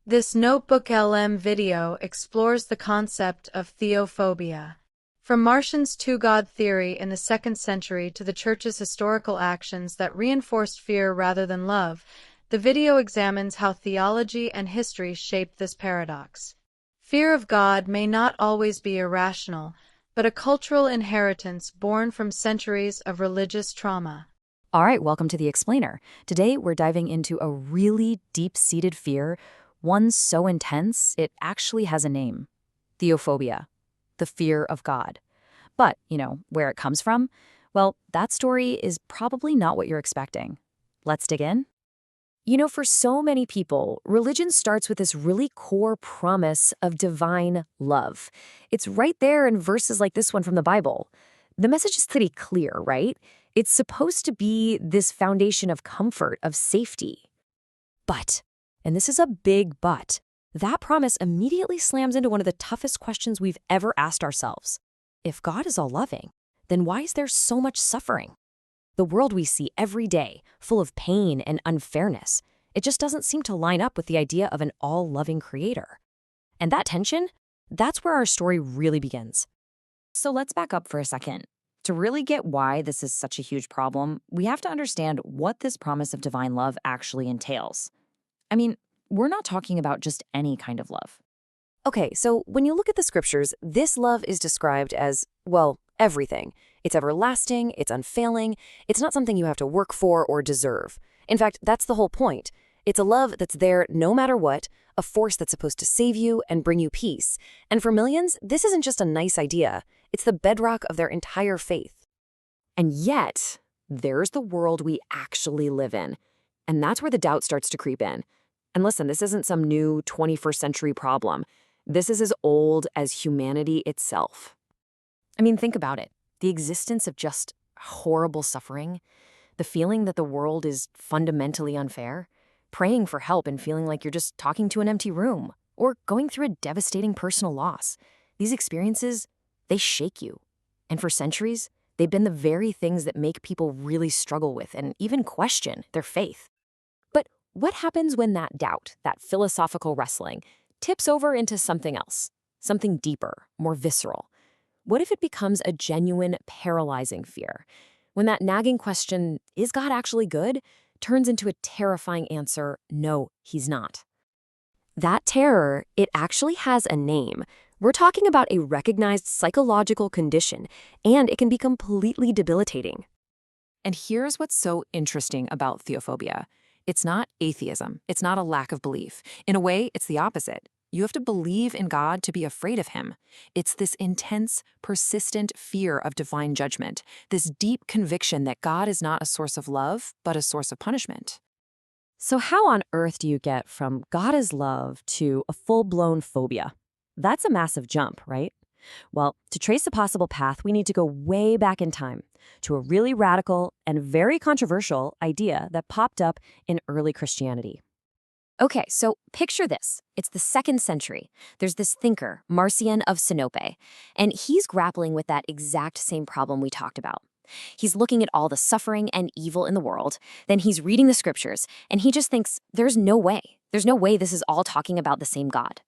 This Notebook LM video explores the concept of theophobia. From Marcion's two-God theory in the 2nd century to the Church's historical actions that reinforced fear rather than love, the video examines how theology and history shaped this paradox. Fear of God may not always be irrational, but a cultural inheritance born from centuries of religious trauma. All right, welcome to The Explainer. Today we're diving into a really deep-seated fear, one so intense it actually has a name. Theophobia, the fear of God. But, where it comes from? Well, that story is probably not what you're expecting. Let's dig in. For so many people, religion starts with this really core promise of divine love. It's right there in verses like this one from the Bible. The message is pretty clear, right? It's supposed to be this foundation of comfort, of safety. But, and this is a big but, that promise immediately slams into one of the toughest questions we've ever asked ourselves. If God is all loving, then why is there so much suffering? The world we see every day, full of pain and unfairness, it just doesn't seem to line up with the idea of an all-loving creator. And that tension, that's where our story really begins. So let's back up for a second. To really get why this is such a huge problem, we have to understand what this promise of divine love actually entails. We're not talking about just any kind of love. Okay, so when you look at the scriptures, this love is described as, well, everything. It's everlasting, it's unfailing, it's not something you have to work for or deserve. In fact, that's the whole point. It's a love that's there no matter what, a force that's supposed to save you and bring you peace. And for millions, this isn't just a nice idea. It's the bedrock of their entire faith. And yet, there's the world we actually live in. And that's where the doubt starts to creep in. And listen, this isn't some new 21st century problem. This is as old as humanity itself. Think about it. The existence of just horrible suffering, the feeling that the world is fundamentally unfair, praying for help and feeling like you're just talking to an empty room, or going through a devastating personal loss. These experiences, they shake you. And for centuries, they've been the very things that make people really struggle with and even question their faith. But what happens when that doubt, that philosophical wrestling, tips over into something else, something deeper, more visceral? What if it becomes a genuine, paralyzing fear? When that nagging question, is God actually good, turns into a terrifying answer, no, he's not. That terror, it actually has a name. We're talking about a recognized psychological condition, and it can be completely debilitating. And here's what's so interesting about theophobia. It's not atheism. It's not a lack of belief. In a way, it's the opposite. You have to believe in God to be afraid of him. It's this intense, persistent fear of divine judgment, this deep conviction that God is not a source of love, but a source of punishment. So how on earth do you get from God is love to a full-blown phobia? That's a massive jump, right? Well, to trace a possible path, we need to go way back in time to a really radical and very controversial idea that popped up in early Christianity. Okay, so picture this. It's the 2nd century. There's this thinker, Marcion of Sinope, and he's grappling with that exact same problem we talked about. He's looking at all the suffering and evil in the world, then he's reading the scriptures, and he just thinks, there's no way. There's no way this is all talking about the same God.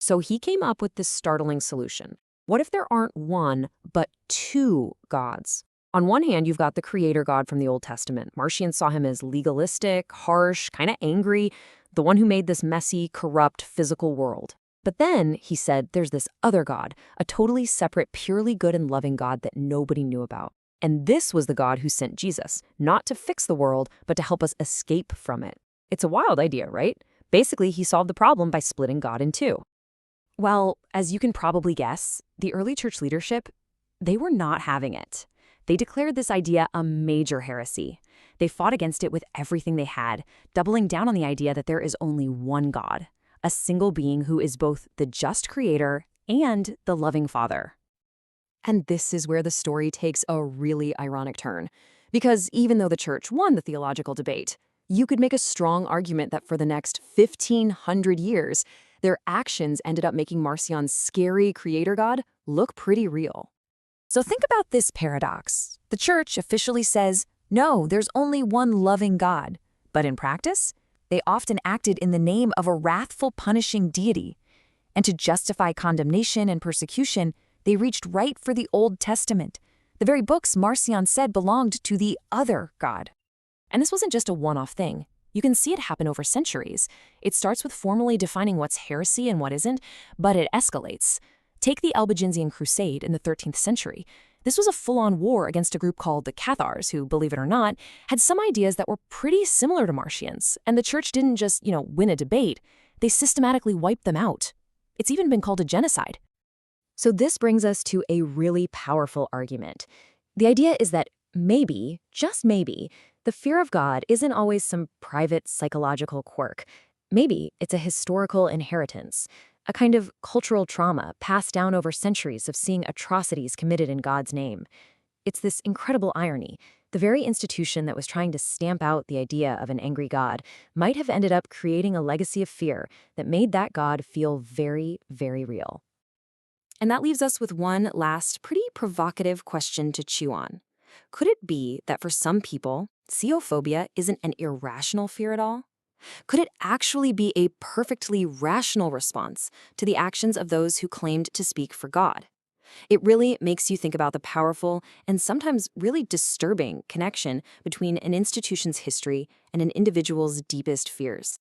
So he came up with this startling solution. What if there aren't one, but two gods? On one hand, you've got the creator God from the Old Testament. Marcion saw him as legalistic, harsh, kind of angry, the one who made this messy, corrupt, physical world. But then, he said, there's this other God, a totally separate, purely good and loving God that nobody knew about. And this was the God who sent Jesus, not to fix the world, but to help us escape from it. It's a wild idea, right? Basically, he solved the problem by splitting God in two. Well, as you can probably guess, the early church leadership, they were not having it. They declared this idea a major heresy. They fought against it with everything they had, doubling down on the idea that there is only one God, a single being who is both the just creator and the loving Father. And this is where the story takes a really ironic turn. Because even though the church won the theological debate, you could make a strong argument that for the next 1,500 years, their actions ended up making Marcion's scary creator God look pretty real. So think about this paradox. The church officially says, no, there's only one loving God. But in practice, They often acted in the name of a wrathful, punishing deity. And to justify condemnation and persecution, they reached right for the Old Testament, the very books Marcion said belonged to the other God. And this wasn't just a one-off thing. You can see it happen over centuries. It starts with formally defining what's heresy and what isn't, but it escalates. Take the Albigensian Crusade in the 13th century. This was a full-on war against a group called the Cathars, who, believe it or not, had some ideas that were pretty similar to Marcion's, and the church didn't just, win a debate. They systematically wiped them out. It's even been called a genocide. So this brings us to a really powerful argument. The idea is that maybe, just maybe, the fear of God isn't always some private psychological quirk. Maybe it's a historical inheritance, a kind of cultural trauma passed down over centuries of seeing atrocities committed in God's name. It's this incredible irony. The very institution that was trying to stamp out the idea of an angry God might have ended up creating a legacy of fear that made that God feel very, very real. And that leaves us with one last pretty provocative question to chew on. Could it be that for some people, theophobia isn't an irrational fear at all? Could it actually be a perfectly rational response to the actions of those who claimed to speak for God? It really makes you think about the powerful and sometimes really disturbing connection between an institution's history and an individual's deepest fears.